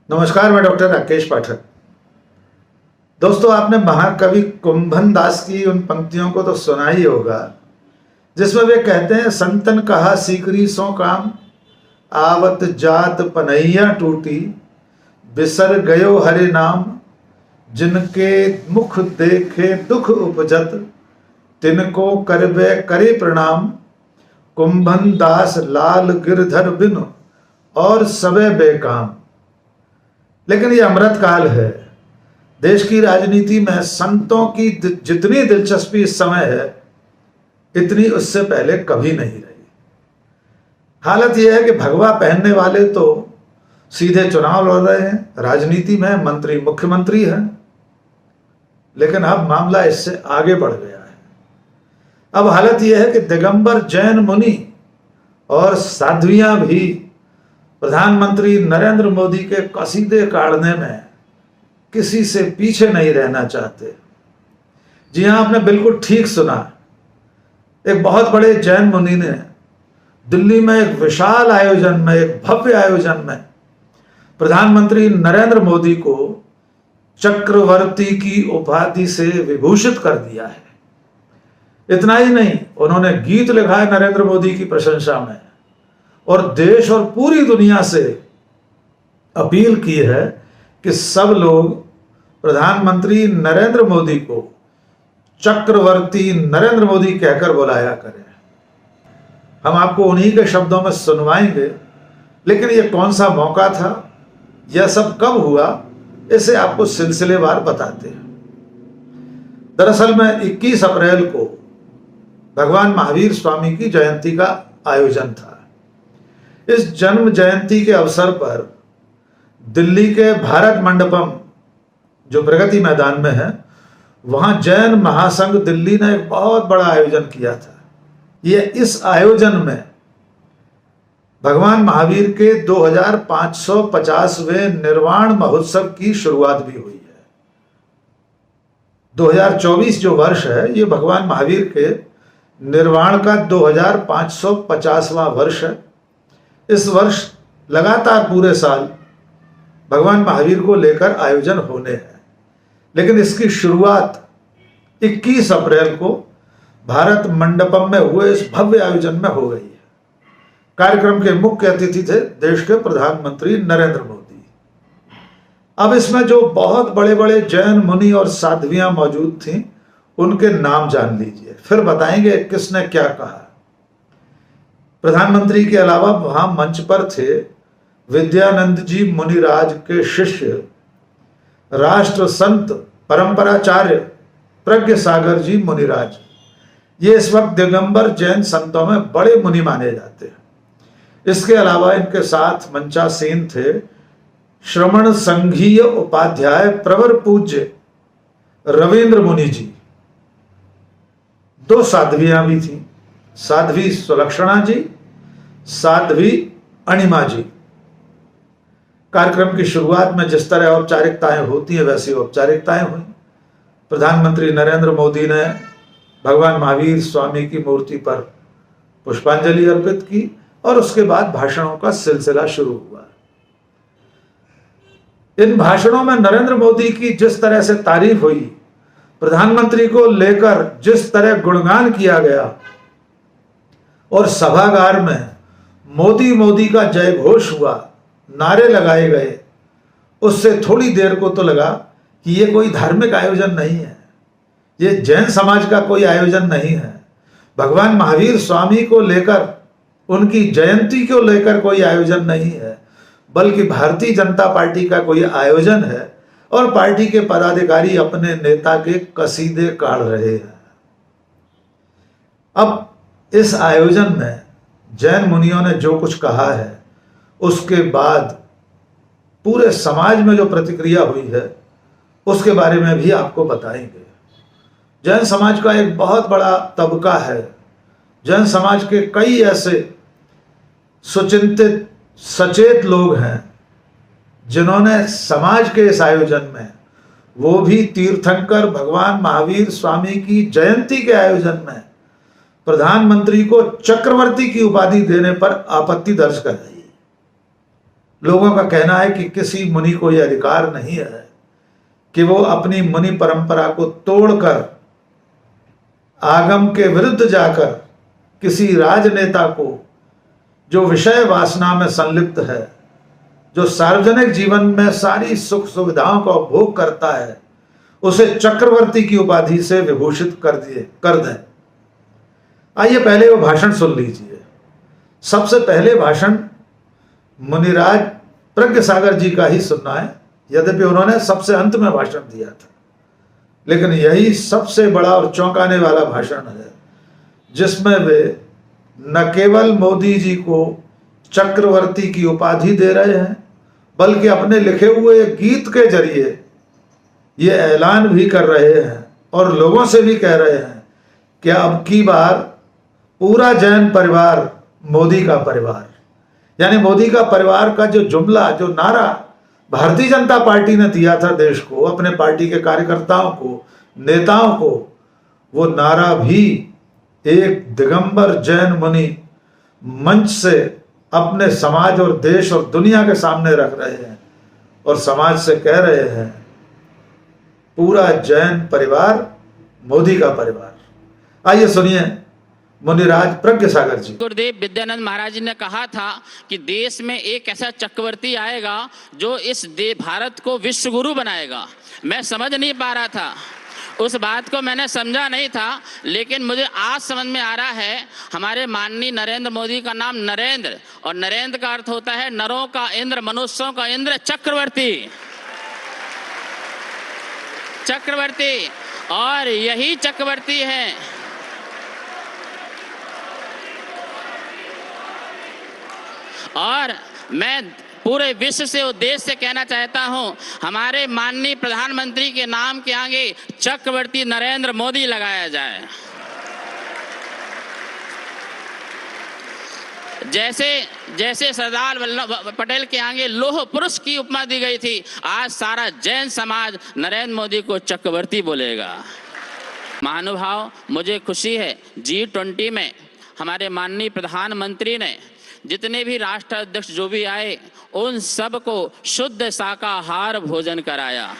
नमस्कार, मैं डॉक्टर राकेश पाठक। दोस्तों, आपने महाकवि कुंभन दास की उन पंक्तियों को तो सुना ही होगा जिसमें वे कहते हैं, संतन कहा सीकरी सो काम, आवत जात पनैया टूटी, बिसर गयो हरि नाम, जिनके मुख देखे दुख उपजत, तिनको करबे करे प्रणाम, कुंभन दास लाल गिरधर बिनु और सबे बेकाम। लेकिन ये अमृत काल है। देश की राजनीति में संतों की जितनी दिलचस्पी इस समय है, इतनी उससे पहले कभी नहीं रही। हालत यह है कि भगवा पहनने वाले तो सीधे चुनाव लड़ रहे हैं, राजनीति में मंत्री मुख्यमंत्री हैं, लेकिन अब मामला इससे आगे बढ़ गया है। अब हालत यह है कि दिगंबर जैन मुनि और साध्वियां भी प्रधानमंत्री नरेंद्र मोदी के कसीदे काढ़ने में किसी से पीछे नहीं रहना चाहते। जी हां, आपने बिल्कुल ठीक सुना। एक बहुत बड़े जैन मुनि ने दिल्ली में एक विशाल आयोजन में, एक भव्य आयोजन में प्रधानमंत्री नरेंद्र मोदी को चक्रवर्ती की उपाधि से विभूषित कर दिया है। इतना ही नहीं, उन्होंने गीत लिखा है नरेंद्र मोदी की प्रशंसा में और देश और पूरी दुनिया से अपील की है कि सब लोग प्रधानमंत्री नरेंद्र मोदी को चक्रवर्ती नरेंद्र मोदी कहकर बुलाया करें। हम आपको उन्हीं के शब्दों में सुनवाएंगे, लेकिन यह कौन सा मौका था, यह सब कब हुआ, इसे आपको सिलसिलेवार बताते हैं। दरअसल में 21 अप्रैल को भगवान महावीर स्वामी की जयंती का आयोजन था। इस जन्म जयंती के अवसर पर दिल्ली के भारत मंडपम, जो प्रगति मैदान में है, वहां जैन महासंघ दिल्ली ने एक बहुत बड़ा आयोजन किया था। इस आयोजन में भगवान महावीर के 2550वें निर्वाण महोत्सव की शुरुआत भी हुई है। 2024 जो वर्ष है, ये भगवान महावीर के निर्वाण का 2550वां वर्ष है। इस वर्ष लगातार पूरे साल भगवान महावीर को लेकर आयोजन होने हैं, लेकिन इसकी शुरुआत 21 अप्रैल को भारत मंडपम में हुए इस भव्य आयोजन में हो गई है। कार्यक्रम के मुख्य अतिथि थे देश के प्रधानमंत्री नरेंद्र मोदी। अब इसमें जो बहुत बड़े बड़े जैन मुनि और साध्वियां मौजूद थीं, उनके नाम जान लीजिए, फिर बताएंगे किसने क्या कहा। प्रधानमंत्री के अलावा वहां मंच पर थे विद्यानंद जी मुनिराज के शिष्य, राष्ट्र संत परंपराचार्य प्रज्ञ सागर जी मुनिराज। ये इस वक्त दिगंबर जैन संतों में बड़े मुनि माने जाते हैं। इसके अलावा इनके साथ मंचासीन थे श्रमण संघीय उपाध्याय प्रवर पूज्य रविंद्र मुनि जी। 2 साध्वियां भी थीं, साध्वी सुलक्षणा जी, साध्वी अणिमा जी। कार्यक्रम की शुरुआत में जिस तरह औपचारिकताएं होती हैं, वैसी औपचारिकताएं हुई। प्रधानमंत्री नरेंद्र मोदी ने भगवान महावीर स्वामी की मूर्ति पर पुष्पांजलि अर्पित की और उसके बाद भाषणों का सिलसिला शुरू हुआ। इन भाषणों में नरेंद्र मोदी की जिस तरह से तारीफ हुई, प्रधानमंत्री को लेकर जिस तरह गुणगान किया गया और सभागार में मोदी मोदी का जय घोष हुआ, नारे लगाए गए, उससे थोड़ी देर को तो लगा कि ये कोई धार्मिक आयोजन नहीं है, ये जैन समाज का कोई आयोजन नहीं है, भगवान महावीर स्वामी को लेकर, उनकी जयंती को लेकर कोई आयोजन नहीं है, बल्कि भारतीय जनता पार्टी का कोई आयोजन है और पार्टी के पदाधिकारी अपने नेता के कसीदे काढ़ रहे हैं। अब इस आयोजन में जैन मुनियों ने जो कुछ कहा है, उसके बाद पूरे समाज में जो प्रतिक्रिया हुई है, उसके बारे में भी आपको बताएंगे। जैन समाज का एक बहुत बड़ा तबका है। जैन समाज के कई ऐसे सुचिंतित सचेत लोग हैं जिन्होंने समाज के इस आयोजन में, वो भी तीर्थंकर भगवान महावीर स्वामी की जयंती के आयोजन में, प्रधानमंत्री को चक्रवर्ती की उपाधि देने पर आपत्ति दर्ज कर रही है। लोगों का कहना है कि किसी मुनि को यह अधिकार नहीं है कि वो अपनी मुनि परंपरा को तोड़कर आगम के विरुद्ध जाकर किसी राजनेता को जो विषय वासना में संलिप्त है, जो सार्वजनिक जीवन में सारी सुख सुविधाओं का उपभोग करता है, उसे चक्रवर्ती की उपाधि से विभूषित कर दें। आइए पहले वो भाषण सुन लीजिए। सबसे पहले भाषण मुनिराज प्रज्ञ सागर जी का ही सुनना है, यद्यपि उन्होंने सबसे अंत में भाषण दिया था, लेकिन यही सबसे बड़ा और चौंकाने वाला भाषण है जिसमें वे न केवल मोदी जी को चक्रवर्ती की उपाधि दे रहे हैं, बल्कि अपने लिखे हुए गीत के जरिए ये ऐलान भी कर रहे हैं और लोगों से भी कह रहे हैं कि अब की बार पूरा जैन परिवार मोदी का परिवार, यानी मोदी का परिवार का जो जुमला, जो नारा भारतीय जनता पार्टी ने दिया था देश को, अपने पार्टी के कार्यकर्ताओं को, नेताओं को, वो नारा भी एक दिगंबर जैन मुनि मंच से अपने समाज और देश और दुनिया के सामने रख रहे हैं और समाज से कह रहे हैं पूरा जैन परिवार मोदी का परिवार। आइए सुनिए मुनिराज प्रज्ञ सागर जी। गुरुदेव विद्यानंद महाराज जी ने कहा था कि देश में एक ऐसा चक्रवर्ती आएगा जो इस भारत को विश्व गुरु बनाएगा। मैं समझ नहीं पा रहा था, उस बात को मैंने समझा नहीं था, लेकिन मुझे आज समझ में आ रहा है। हमारे माननीय नरेंद्र मोदी का नाम नरेंद्र, और नरेंद्र का अर्थ होता है नरों का इंद्र, मनुष्यों का इंद्र, चक्रवर्ती। चक्रवर्ती, और यही चक्रवर्ती है और मैं पूरे विश्व से उद्देश्य से कहना चाहता हूं, हमारे माननीय प्रधानमंत्री के नाम के आगे चक्रवर्ती नरेंद्र मोदी लगाया जाए। जैसे सरदार वल्लभ पटेल के आगे लौह पुरुष की उपमा दी गई थी, आज सारा जैन समाज नरेंद्र मोदी को चक्रवर्ती बोलेगा। महानुभाव, मुझे खुशी है G20 में हमारे माननीय प्रधानमंत्री ने जितने भी राष्ट्र अध्यक्ष जो भी आए, उन सब को शुद्ध शाकाहार भोजन कराया।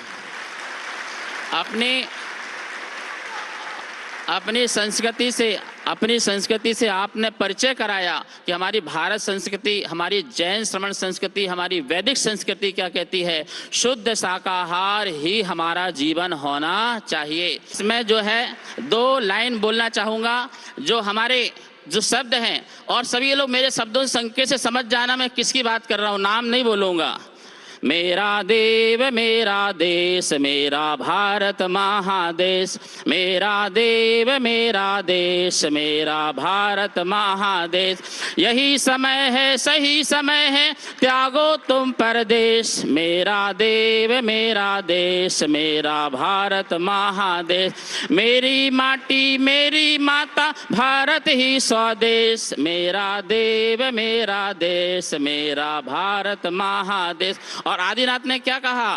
अपनी संस्कृति से आपने परिचय कराया कि हमारी भारत संस्कृति, हमारी जैन श्रमण संस्कृति, हमारी वैदिक संस्कृति क्या कहती है। शुद्ध शाकाहार ही हमारा जीवन होना चाहिए। इसमें जो है 2 लाइन बोलना चाहूँगा, जो शब्द हैं, और सभी लोग मेरे शब्दों से संकेत से समझ जाना मैं किसकी बात कर रहा हूँ। नाम नहीं बोलूँगा। मेरा देव मेरा देश, मेरा भारत महादेश। मेरा देव मेरा देश, मेरा भारत महादेश। यही समय है, सही समय है, त्यागो तुम परदेश। मेरा देव मेरा देश, मेरा भारत महादेश। मेरी माटी मेरी माता, भारत ही स्वदेश। मेरा देव मेरा देश, मेरा भारत महादेश। और आदिनाथ ने क्या कहा,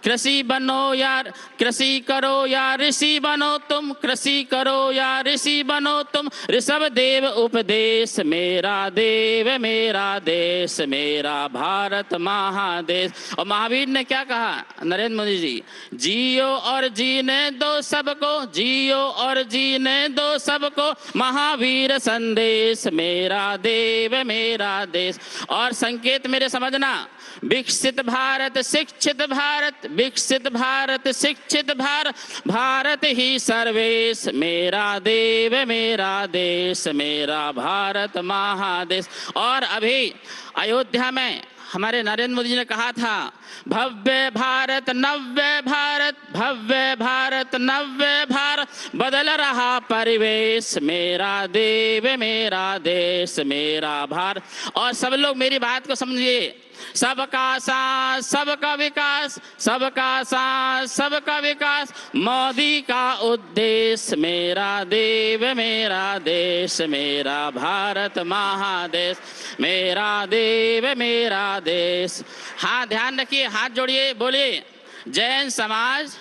कृषि बनो यार, कृषि करो या ऋषि बनो तुम, कृषि करो या ऋषि बनो तुम। ऋषभ देव उपदेश। मेरा देव मेरा देश, मेरा भारत महादेश। और महावीर ने क्या कहा, नरेंद्र मोदी जी, जियो और जीने दो सबको, जियो और जीने दो सबको, महावीर संदेश। मेरा देव मेरा देश। और संकेत मेरे समझना, विकसित भारत शिक्षित भारत, विकसित भारत शिक्षित भारत, भारत ही सर्वेश। मेरा देव मेरा देश, मेरा भारत महादेश। और अभी अयोध्या में हमारे नरेंद्र मोदी जी ने कहा था, भव्य भारत नव्य भारत, भव्य भारत नव्य भारत, बदल रहा परिवेश। मेरा देव मेरा देश, मेरा भारत। और सब लोग मेरी बात को समझिए, सबका साथ सबका विकास, सबका साथ सबका विकास, मोदी का उद्देश्य। मेरा देव मेरा देश, मेरा भारत महादेश। मेरा देव मेरा देश। हाँ, ध्यान रखिए, हाथ जोड़िए, बोलिए, जैन समाज,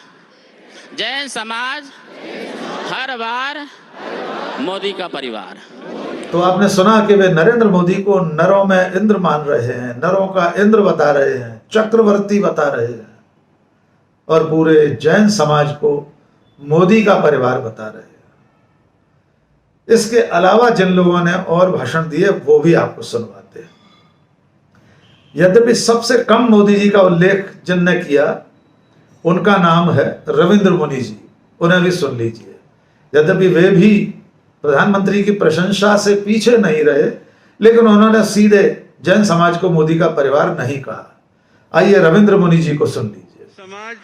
जैन समाज हर बार मोदी का परिवार। तो आपने सुना कि वे नरेंद्र मोदी को नरों में इंद्र मान रहे हैं, नरों का इंद्र बता रहे हैं, चक्रवर्ती बता रहे हैं, और पूरे जैन समाज को मोदी का परिवार बता रहे हैं। इसके अलावा जिन लोगों ने और भाषण दिए वो भी आपको सुनवाते हैं। यद्यपि सबसे कम मोदी जी का उल्लेख जिनने किया उनका नाम है रविंद्र मुनि जी, उन्हें भी सुन लीजिए। यद्यपि वे भी प्रधानमंत्री की प्रशंसा से पीछे नहीं रहे, लेकिन उन्होंने सीधे जैन समाज को मोदी का परिवार नहीं कहा। आइए रविंद्र मुनि जी को सुन लीजिए। समाज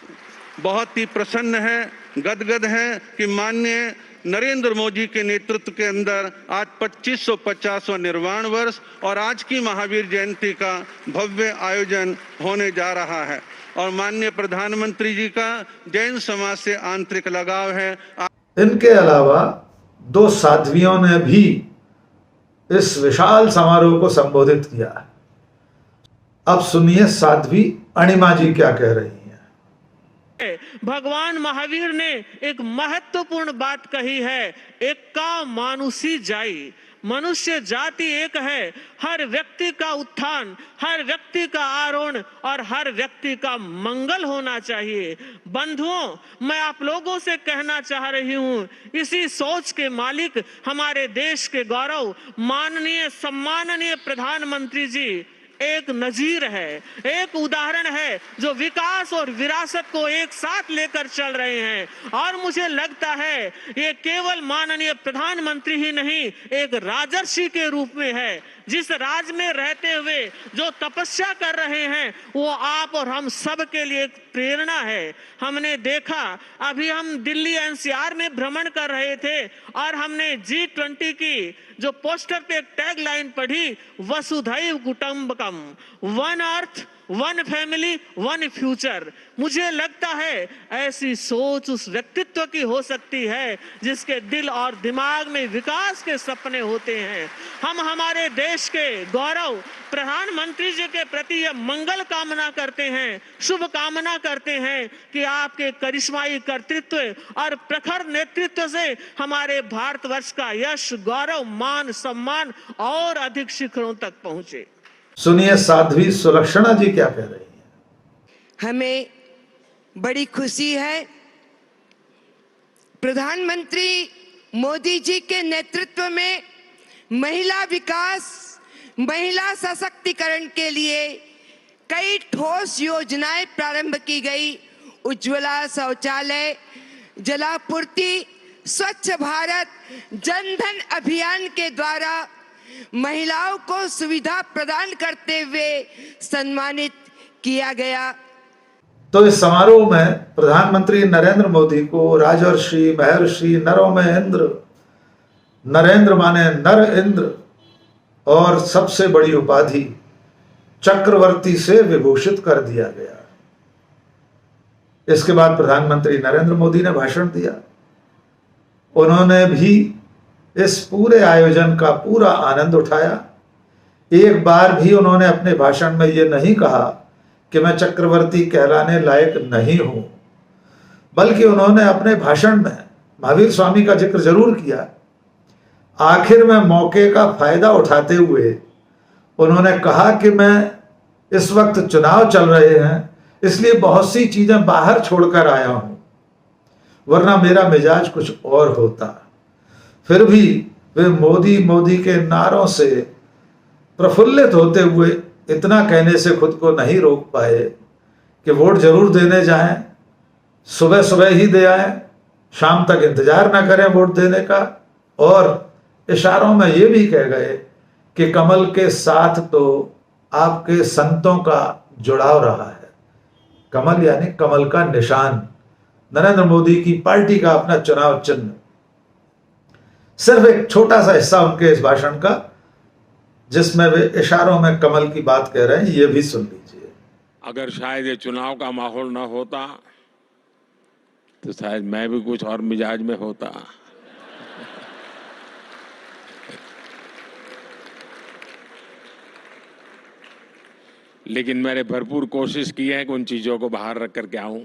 बहुत ही प्रसन्न है, गदगद है कि माननीय नरेंद्र मोदी के नेतृत्व के अंदर आज 2550वां निर्वाण वर्ष और आज की महावीर जयंती का भव्य आयोजन होने जा रहा है और माननीय प्रधानमंत्री जी का जैन समाज से आंतरिक लगाव है। इनके अलावा दो साध्वियों ने भी इस विशाल समारोह को संबोधित किया। अब सुनिए साध्वी अणिमा जी क्या कह रही हैं। भगवान महावीर ने एक महत्वपूर्ण बात कही है, एका मानुषी जाई। मनुष्य जाति एक है, हर व्यक्ति का उत्थान, हर व्यक्ति का आरोहण और हर व्यक्ति का मंगल होना चाहिए। बंधुओं, मैं आप लोगों से कहना चाह रही हूं, इसी सोच के मालिक हमारे देश के गौरव माननीय सम्माननीय प्रधानमंत्री जी एक नजीर है, एक उदाहरण है जो विकास और विरासत को एक साथ लेकर चल रहे हैं। और मुझे लगता है ये केवल माननीय प्रधानमंत्री ही नहीं, एक राजर्षि के रूप में है। जिस राज में रहते हुए जो तपस्या कर रहे हैं वो आप और हम सब के लिए एक प्रेरणा है। हमने देखा, अभी हम दिल्ली एनसीआर में भ्रमण कर रहे थे और हमने G20 की जो पोस्टर पे एक टैग लाइन पढ़ी, वसुधैव कुटुंबकम, one earth, one family, one future. मुझे लगता है ऐसी सोच उस व्यक्तित्व की हो सकती है जिसके दिल और दिमाग में विकास के सपने होते हैं। हम हमारे देश के गौरव प्रधानमंत्री जी के प्रति यह मंगल कामना करते हैं, शुभ कामना करते हैं कि आपके करिश्माई कर्तृत्व और प्रखर नेतृत्व से हमारे भारतवर्ष का यश, गौरव, मान, सम्मान और अधिक शिखरों तक पहुंचे। सुनिए साध्वी सुलक्षणा जी क्या कह रही हैं। हमें बड़ी खुशी है, प्रधानमंत्री मोदी जी के नेतृत्व में महिला विकास, महिला सशक्तिकरण के लिए कई ठोस योजनाएं प्रारंभ की गई। उज्ज्वला शौचालय, जलापूर्ति, स्वच्छ भारत, जनधन अभियान के द्वारा महिलाओं को सुविधा प्रदान करते हुए सम्मानित किया गया। तो इस समारोह में प्रधानमंत्री नरेंद्र मोदी को राजर्षि, महर्षि, नरों में इंद्र, नरेंद्र माने नर इंद्र, और सबसे बड़ी उपाधि चक्रवर्ती से विभूषित कर दिया गया। इसके बाद प्रधानमंत्री नरेंद्र मोदी ने भाषण दिया। उन्होंने भी इस पूरे आयोजन का पूरा आनंद उठाया। एक बार भी उन्होंने अपने भाषण में ये नहीं कहा कि मैं चक्रवर्ती कहलाने लायक नहीं हूं, बल्कि उन्होंने अपने भाषण में महावीर स्वामी का जिक्र जरूर किया। आखिर में मौके का फायदा उठाते हुए उन्होंने कहा कि मैं इस वक्त चुनाव चल रहे हैं, इसलिए बहुत सी चीजें बाहर छोड़कर आया हूं, वरना मेरा मिजाज कुछ और होता। फिर भी वे मोदी मोदी के नारों से प्रफुल्लित होते हुए इतना कहने से खुद को नहीं रोक पाए कि वोट जरूर देने जाएं, सुबह सुबह ही दे आएं, शाम तक इंतजार ना करें वोट देने का। और इशारों में ये भी कह गए कि कमल के साथ तो आपके संतों का जुड़ाव रहा है। कमल यानी कमल का निशान, नरेंद्र मोदी की पार्टी का अपना चुनाव चिन्ह। सिर्फ एक छोटा सा हिस्सा उनके इस भाषण का जिसमें वे इशारों में कमल की बात कह रहे हैं, ये भी सुन लीजिए। अगर शायद ये चुनाव का माहौल ना होता तो शायद मैं भी कुछ और मिजाज में होता। लेकिन मैंने भरपूर कोशिश की है कि उन चीजों को बाहर रख करके आऊं।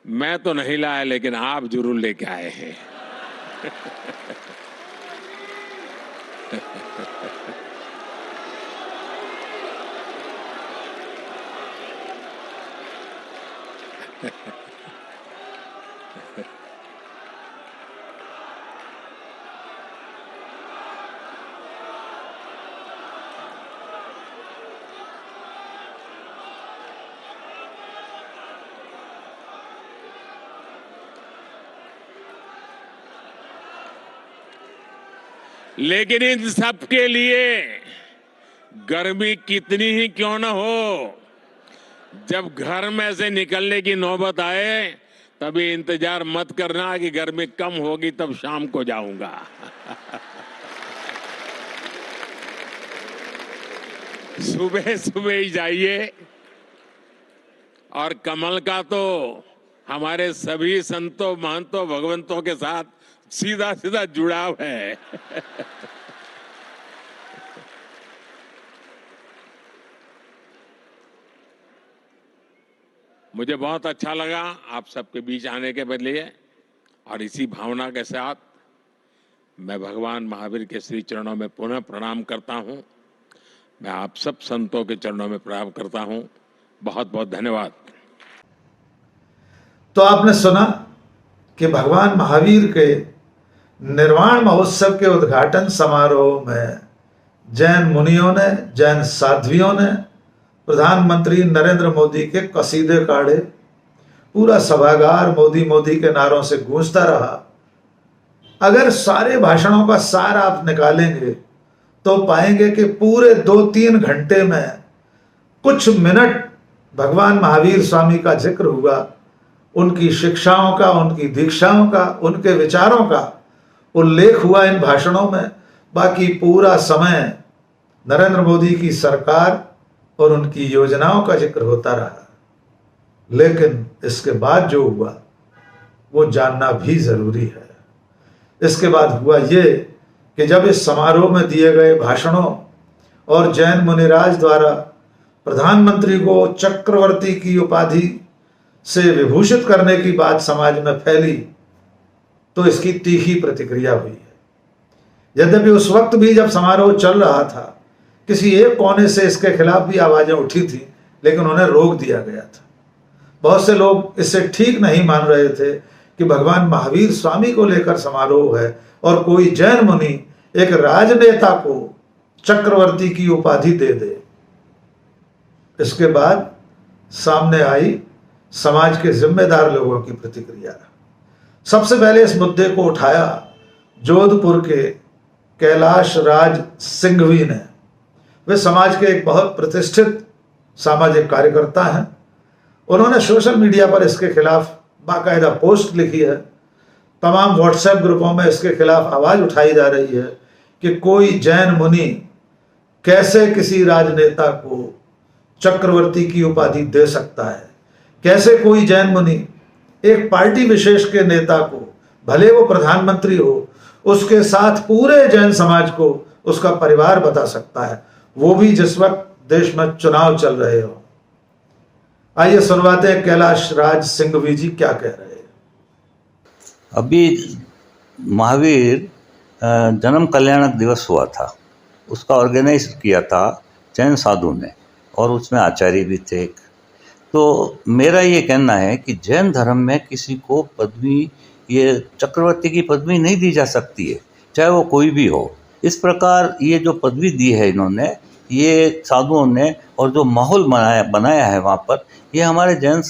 मैं तो नहीं लाया, लेकिन आप जरूर लेके आए हैं। लेकिन इन सब के लिए गर्मी कितनी ही क्यों न हो, जब घर में से निकलने की नौबत आए तभी इंतजार मत करना कि गर्मी कम होगी तब शाम को जाऊंगा। सुबह सुबह ही जाइए। और कमल का तो हमारे सभी संतों महंतों भगवंतों के साथ सीधा सीधा जुड़ाव है। मुझे बहुत अच्छा लगा आप सबके बीच आने के बदले, और इसी भावना के साथ मैं भगवान महावीर के श्री चरणों में पुनः प्रणाम करता हूं। मैं आप सब संतों के चरणों में प्रणाम करता हूं। बहुत बहुत धन्यवाद। तो आपने सुना कि भगवान महावीर के निर्वाण महोत्सव के उद्घाटन समारोह में जैन मुनियों ने, जैन साध्वियों ने प्रधानमंत्री नरेंद्र मोदी के कसीदे काढ़े। पूरा सभागार मोदी मोदी के नारों से गूंजता रहा। अगर सारे भाषणों का सार आप निकालेंगे तो पाएंगे कि पूरे 2-3 घंटे में कुछ मिनट भगवान महावीर स्वामी का जिक्र हुआ, उनकी शिक्षाओं का, उनकी दीक्षाओं का, उनके विचारों का उल्लेख हुआ इन भाषणों में। बाकी पूरा समय नरेंद्र मोदी की सरकार और उनकी योजनाओं का जिक्र होता रहा। लेकिन इसके बाद जो हुआ वो जानना भी जरूरी है। इसके बाद हुआ ये कि जब इस समारोह में दिए गए भाषणों और जैन मुनिराज द्वारा प्रधानमंत्री को चक्रवर्ती की उपाधि से विभूषित करने की बात समाज में फैली तो इसकी तीखी प्रतिक्रिया हुई है। यद्यपि उस वक्त भी जब समारोह चल रहा था किसी एक कोने से इसके खिलाफ भी आवाजें उठी थी, लेकिन उन्हें रोक दिया गया था। बहुत से लोग इससे ठीक नहीं मान रहे थे कि भगवान महावीर स्वामी को लेकर समारोह है और कोई जैन मुनि एक राजनेता को चक्रवर्ती की उपाधि दे दे। इसके बाद सामने आई समाज के जिम्मेदार लोगों की प्रतिक्रिया। सबसे पहले इस मुद्दे को उठाया जोधपुर के कैलाश राज सिंघवी ने। वे समाज के एक बहुत प्रतिष्ठित सामाजिक कार्यकर्ता हैं। उन्होंने सोशल मीडिया पर इसके खिलाफ बाकायदा पोस्ट लिखी है। तमाम व्हाट्सएप ग्रुपों में इसके खिलाफ आवाज उठाई जा रही है कि कोई जैन मुनि कैसे किसी राजनेता को चक्रवर्ती की उपाधि दे सकता है, कैसे कोई जैन मुनि एक पार्टी विशेष के नेता को, भले वो प्रधानमंत्री हो, उसके साथ पूरे जैन समाज को उसका परिवार बता सकता है, वो भी जिस वक्त देश में चुनाव चल रहे हो। आइए सुनवाते हैं कैलाश राज सिंघवी जी क्या कह रहे हैं। अभी महावीर जन्म कल्याणक दिवस हुआ था, उसका ऑर्गेनाइज किया था जैन साधु ने, और उसमें आचार्य भी थे। तो मेरा ये कहना है कि जैन धर्म में किसी को पदवी, ये चक्रवर्ती की पदवी नहीं दी जा सकती है, चाहे वो कोई भी हो। इस प्रकार ये जो पदवी दी है इन्होंने, ये साधुओं ने, और जो माहौल बनाया है वहाँ पर, ये हमारे जैन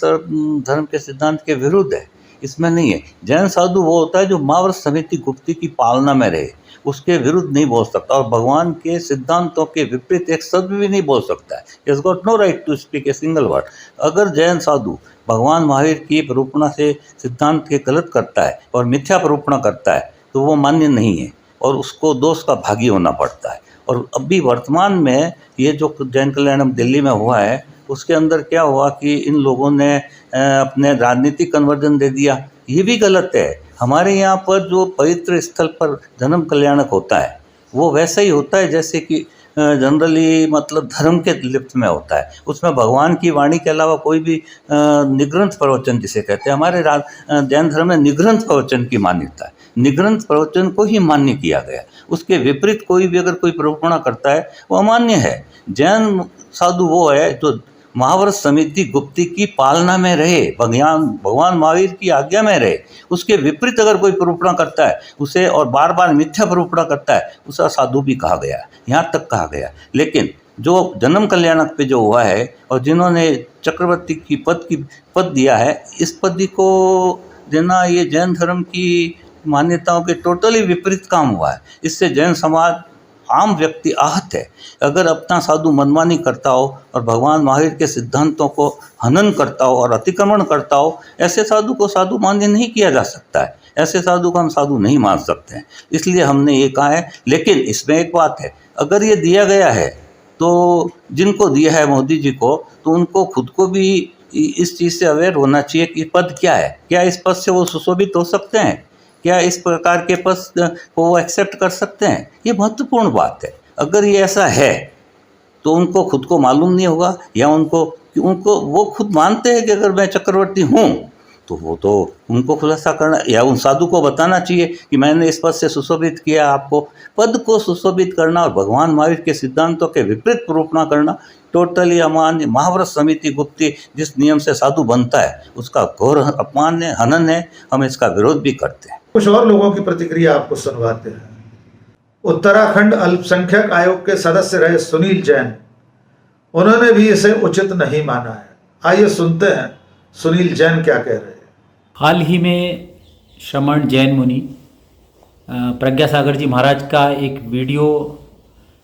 धर्म के सिद्धांत के विरुद्ध है। इसमें नहीं है। जैन साधु वो होता है जो महाव्रत समिति गुप्ती की पालना में रहे, उसके विरुद्ध नहीं बोल सकता, और भगवान के सिद्धांतों के विपरीत एक शब्द भी नहीं बोल सकता है। Is got no right to speak a single word. अगर जैन साधु भगवान महावीर की प्ररूपणा से सिद्धांत के गलत करता है और मिथ्या प्ररूपणा करता है तो वो मान्य नहीं है, और उसको दोष का भागी होना पड़ता है। और अभी वर्तमान में ये जो जैन कल्याणम दिल्ली में हुआ है, उसके अंदर क्या हुआ कि इन लोगों ने अपने राजनीतिक कन्वर्जन दे दिया। ये भी गलत है। हमारे यहाँ पर जो पवित्र स्थल पर जन्म कल्याणक होता है वो वैसा ही होता है जैसे कि जनरली मतलब धर्म के लिप्त में होता है, उसमें भगवान की वाणी के अलावा कोई भी निग्रंथ प्रवचन जिसे कहते हैं, हमारे जैन धर्म में निग्रंथ प्रवचन की मान्यता है। निग्रंथ प्रवचन को ही मान्य किया गया, उसके विपरीत कोई भी अगर कोई प्रवचन करता है वो अमान्य है। जैन साधु वो है जो महाव्रत समिति गुप्ती की पालना में रहे, भगवान महावीर की आज्ञा में रहे। उसके विपरीत अगर कोई प्रवचन करता है उसे, और बार बार मिथ्या प्रवचन करता है, उसे साधु भी कहा गया, यहाँ तक कहा गया। लेकिन जो जन्म कल्याणक पे जो हुआ है और जिन्होंने चक्रवर्ती की पद दिया है, इस पद को देना ये जैन धर्म की मान्यताओं के टोटली विपरीत काम हुआ है। इससे जैन समाज, आम व्यक्ति आहत है। अगर अपना साधु मनमानी करता हो और भगवान महावीर के सिद्धांतों को हनन करता हो और अतिक्रमण करता हो, ऐसे साधु को साधु मान्य नहीं किया जा सकता है। ऐसे साधु को हम साधु नहीं मान सकते हैं, इसलिए हमने ये कहा है। लेकिन इसमें एक बात है, अगर ये दिया गया है तो जिनको दिया है मोदी जी को, तो उनको खुद को भी इस चीज़ से अवेयर होना चाहिए कि पद क्या है, क्या इस पद से वो सुशोभित हो सकते हैं, क्या इस प्रकार के पद को वो एक्सेप्ट कर सकते हैं। ये महत्वपूर्ण बात है। अगर ये ऐसा है तो उनको खुद को मालूम नहीं होगा, या उनको वो खुद मानते हैं कि अगर मैं चक्रवर्ती हूँ, तो वो तो उनको खुलासा करना या उन साधु को बताना चाहिए कि मैंने इस पद से सुशोभित किया आपको। पद को सुशोभित करना और भगवान महावीर के सिद्धांतों के विपरीत प्रोपणा करना टोटली अमान्य। महाव्रत समिति गुप्ती जिस नियम से साधु बनता है उसका घोर अपमान है, हनन है। हम इसका विरोध भी करते हैं। कुछ और लोगों की प्रतिक्रिया आपको सुनवाते हैं। उत्तराखंड अल्पसंख्यक आयोग के सदस्य रहे सुनील जैन, उन्होंने भी इसे उचित नहीं माना है। आइए सुनते हैं सुनील जैन क्या कह रहे हैं। हाल ही में श्रमण जैन मुनि प्रज्ञा सागर जी महाराज का एक वीडियो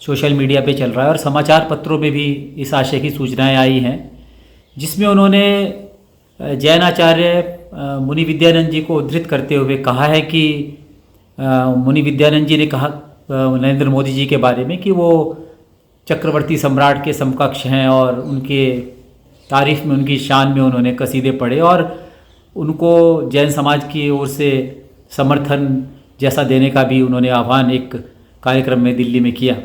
सोशल मीडिया पे चल रहा है और समाचार पत्रों में भी इस आशय की सूचनाएं आई हैं, जिसमें उन्होंने जैन आचार्य मुनि विद्यानंद जी को उद्धृत करते हुए कहा है कि मुनि विद्यानंद जी ने कहा नरेंद्र मोदी जी के बारे में कि वो चक्रवर्ती सम्राट के समकक्ष हैं, और उनके तारीफ में, उनकी शान में उन्होंने कसीदे पढ़े और उनको जैन समाज की ओर से समर्थन जैसा देने का भी उन्होंने आह्वान एक कार्यक्रम में दिल्ली में किया।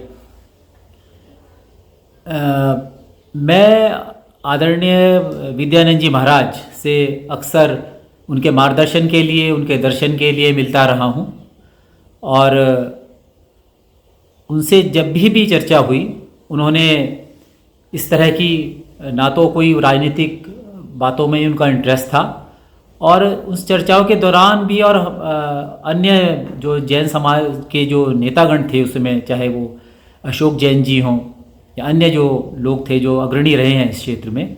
मैं आदरणीय विद्यानंद जी महाराज से अक्सर उनके मार्गदर्शन के लिए, उनके दर्शन के लिए मिलता रहा हूँ, और उनसे जब भी चर्चा हुई, उन्होंने इस तरह की ना तो कोई राजनीतिक बातों में उनका इंटरेस्ट था, और उस चर्चाओं के दौरान भी और अन्य जो जैन समाज के जो नेतागण थे उस समय, चाहे वो अशोक जैन जी हों या अन्य जो लोग थे जो अग्रणी रहे हैं इस क्षेत्र में,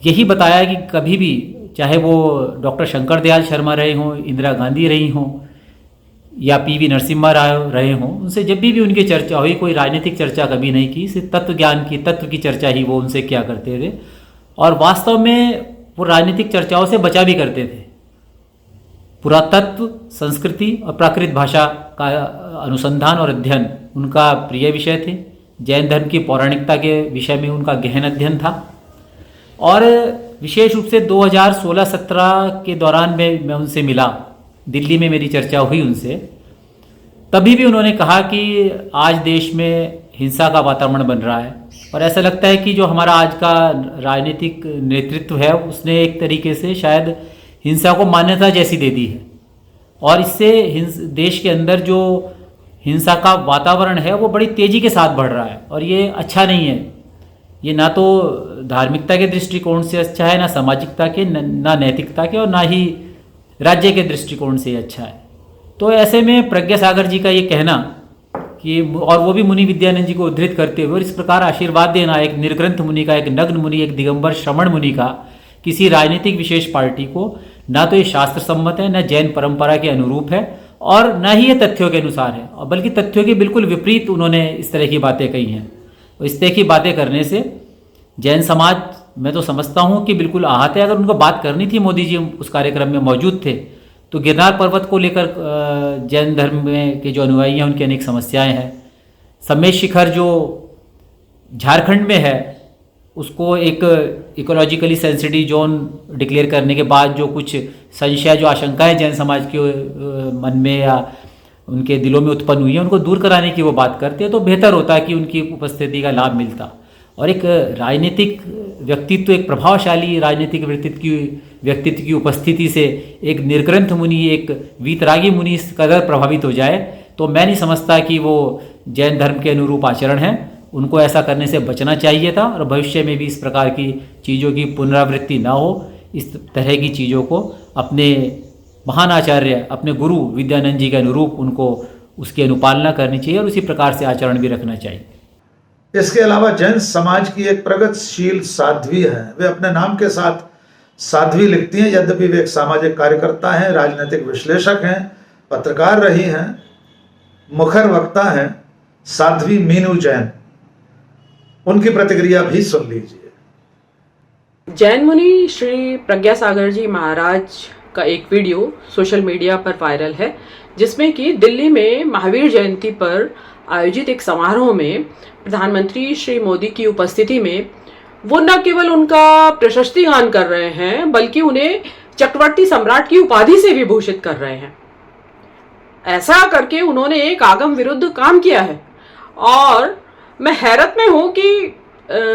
यही बताया कि कभी भी, चाहे वो डॉक्टर शंकर दयाल शर्मा रहे हों, इंदिरा गांधी रही हों या पीवी नरसिम्हा राव रहे हों, उनसे जब भी उनकी चर्चा हुई, कोई राजनीतिक चर्चा कभी नहीं की, सिर्फ तत्व ज्ञान की, तत्व की चर्चा ही वो उनसे क्या करते थे, और वास्तव में वो राजनीतिक चर्चाओं से बचा भी करते थे। पुरातत्व, संस्कृति और प्राकृत भाषा का अनुसंधान और अध्ययन उनका प्रिय विषय थे। जैन धर्म की पौराणिकता के विषय में उनका गहन अध्ययन था, और विशेष रूप से 2016-17 के दौरान मैं उनसे मिला, दिल्ली में मेरी चर्चा हुई उनसे, तभी भी उन्होंने कहा कि आज देश में हिंसा का वातावरण बन रहा है, और ऐसा लगता है कि जो हमारा आज का राजनीतिक नेतृत्व है उसने एक तरीके से शायद हिंसा को मान्यता जैसी दे दी है, और इससे देश के अंदर जो हिंसा का वातावरण है वो बड़ी तेज़ी के साथ बढ़ रहा है, और ये अच्छा नहीं है। ये ना तो धार्मिकता के दृष्टिकोण से अच्छा है, ना सामाजिकता के, ना नैतिकता के, और ना ही राज्य के दृष्टिकोण से अच्छा है। तो ऐसे में प्रज्ञा सागर जी का ये कहना कि, और वो भी मुनि विद्यानंद जी को उद्धृत करते हुए, और इस प्रकार आशीर्वाद देना एक निर्ग्रंथ मुनि का, एक नग्न मुनि, एक दिगंबर श्रमण मुनि का किसी राजनीतिक विशेष पार्टी को, ना तो ये शास्त्र सम्मत है, न जैन परंपरा के अनुरूप है, और न ही ये तथ्यों के अनुसार है, और बल्कि तथ्यों के बिल्कुल विपरीत उन्होंने इस तरह की बातें कही हैं। और इस तरह की बातें करने से जैन समाज, मैं तो समझता हूँ कि बिल्कुल आहत है। अगर उनको बात करनी थी, मोदी जी उस कार्यक्रम में मौजूद थे, तो गिरनार पर्वत को लेकर जैन धर्म में के जो अनुयायी हैं उनकी अनेक समस्याएं हैं। समेश शिखर जो झारखंड में है उसको एक इकोलॉजिकली सेंसिटिव जोन डिक्लेयर करने के बाद जो कुछ संशय, जो आशंकाएं जैन समाज के मन में या उनके दिलों में उत्पन्न हुई है उनको दूर कराने की वो बात करते हैं, तो बेहतर होता कि उनकी उपस्थिति का लाभ मिलता। और एक राजनीतिक व्यक्तित्व, एक प्रभावशाली राजनीतिक व्यक्तित्व की उपस्थिति से एक निर्ग्रंथ मुनि, एक वीतरागी मुनि इस कदर प्रभावित हो जाए तो मैं नहीं समझता कि वो जैन धर्म के अनुरूप आचरण है। उनको ऐसा करने से बचना चाहिए था और भविष्य में भी इस प्रकार की चीज़ों की पुनरावृत्ति ना हो। इस तरह की चीज़ों को अपने महान आचार्य, अपने गुरु विद्यानंद जी के अनुरूप उनको उसकी अनुपालना करनी चाहिए और उसी प्रकार से आचरण भी रखना चाहिए। इसके अलावा जैन समाज की एक प्रगतिशील साध्वी है, वे अपने नाम के साथ साध्वी लिखती हैं, यद्यपि वे एक सामाजिक कार्यकर्ता हैं, राजनीतिक विश्लेषक हैं, पत्रकार रही हैं, मुखर वक्ता हैं, साध्वी मीनू जैन। उनकी प्रतिक्रिया भी सुन लीजिए। जैन मुनि श्री प्रज्ञा सागर जी महाराज का एक वीडियो सोशल मीडिया पर वायरल है, जिसमें कि दिल्ली में महावीर जयंती पर आयोजित एक समारोह में प्रधानमंत्री श्री मोदी की उपस्थिति में वो न केवल उनका प्रशस्ति गान कर रहे हैं बल्कि उन्हें चक्रवर्ती सम्राट की उपाधि से विभूषित कर रहे हैं। ऐसा करके उन्होंने एक आगम विरुद्ध काम किया है और मैं हैरत में हूं कि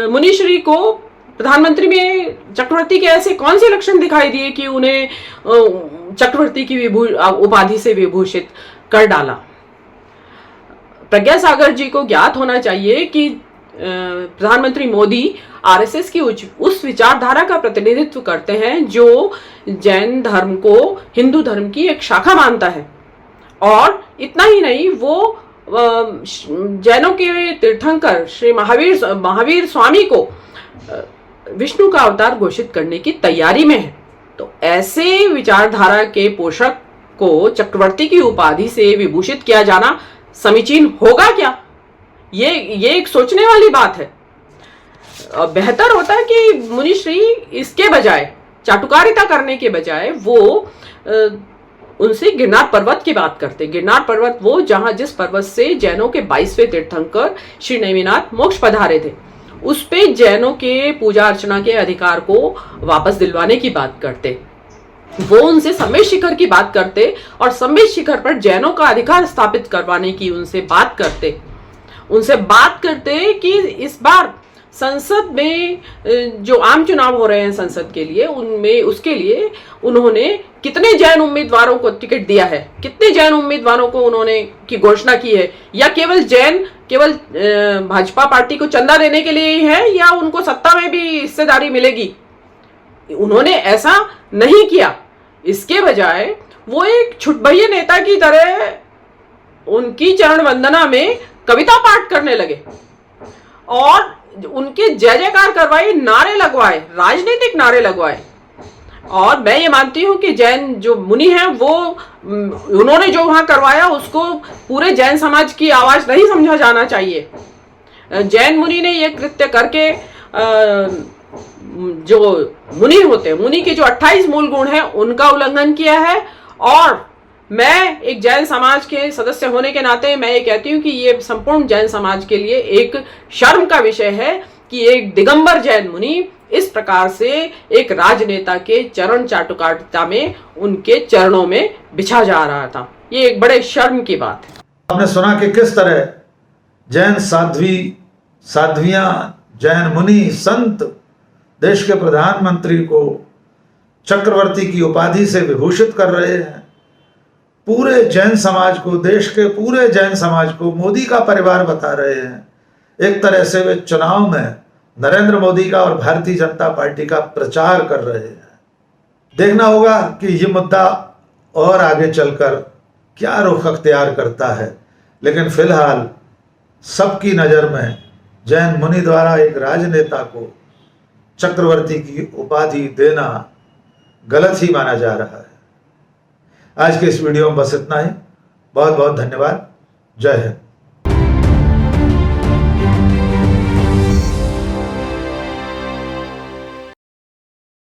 मुनिश्री को प्रधानमंत्री में चक्रवर्ती के ऐसे कौन से लक्षण दिखाई दिए कि उन्हें चक्रवर्ती की उपाधि से विभूषित कर डाला। प्रज्ञा सागर जी को ज्ञात होना चाहिए कि प्रधानमंत्री मोदी आरएसएस की उस विचारधारा का प्रतिनिधित्व करते हैं जो जैन धर्म को हिंदू धर्म की एक शाखा मानता है। और इतना ही नहीं, वो जैनों के तीर्थंकर श्री महावीर स्वामी को विष्णु का अवतार घोषित करने की तैयारी में है। तो ऐसे विचारधारा के पोषक को चक्रवर्ती की उपाधि से विभूषित किया जाना समीचीन होगा क्या? ये एक सोचने वाली बात है। बेहतर होता है कि मुनिश्री इसके बजाय, चाटुकारिता करने के बजाय वो उनसे गिरनार पर्वत की बात करते। गिरनार पर्वत वो जहां जिस पर्वत से जैनों के 22वें तीर्थंकर श्री नेमिनाथ मोक्ष पधारे थे, उस पे जैनों के पूजा अर्चना के अधिकार को वापस दिलवाने की बात करते। वो उनसे सम्मेद शिखर की बात करते और सम्मेद शिखर पर जैनों का अधिकार स्थापित करवाने की उनसे बात करते कि इस बार संसद में जो आम चुनाव हो रहे हैं संसद के लिए, उनमें उसके लिए उन्होंने कितने जैन उम्मीदवारों को टिकट दिया है, कितने जैन उम्मीदवारों को उन्होंने की घोषणा की है, या केवल भाजपा पार्टी को चंदा देने के लिए ही है या उनको सत्ता में भी हिस्सेदारी मिलेगी। उन्होंने ऐसा नहीं किया। इसके बजाय वो एक छुटभैये नेता की तरह उनकी चरण वंदना में कविता पाठ करने लगे और उनके जय जयकार करवाए, नारे लगवाए, राजनीतिक नारे लगवाए। और मैं ये मानती हूं कि जैन जो मुनि हैं वो उन्होंने जो वहां करवाया उसको पूरे जैन समाज की आवाज नहीं समझा जाना चाहिए। जैन मुनि ने ये कृत्य करके जो मुनि होते हैं, मुनि के जो 28 मूल गुण हैं उनका उल्लंघन किया है। और मैं एक जैन समाज के सदस्य होने के नाते मैं ये कहती हूँ कि ये संपूर्ण जैन समाज के लिए एक शर्म का विषय है कि एक दिगंबर जैन मुनि इस प्रकार से एक राजनेता के चरण चाटुकारिता में उनके चरणों में बिछा जा रहा था। ये एक बड़े शर्म की बात है। आपने सुना कि किस तरह जैन साध्वियां, जैन मुनि, संत देश के प्रधानमंत्री को चक्रवर्ती की उपाधि से विभूषित कर रहे हैं। पूरे जैन समाज को, देश के पूरे जैन समाज को मोदी का परिवार बता रहे हैं। एक तरह से वे चुनाव में नरेंद्र मोदी का और भारतीय जनता पार्टी का प्रचार कर रहे हैं। देखना होगा कि ये मुद्दा और आगे चलकर क्या रुख अख्तियार करता है, लेकिन फिलहाल सबकी नज़र में जैन मुनि द्वारा एक राजनेता को चक्रवर्ती की उपाधि देना गलत ही माना जा रहा है। आज के इस वीडियो में बस इतना ही। बहुत बहुत धन्यवाद। जय हिंद।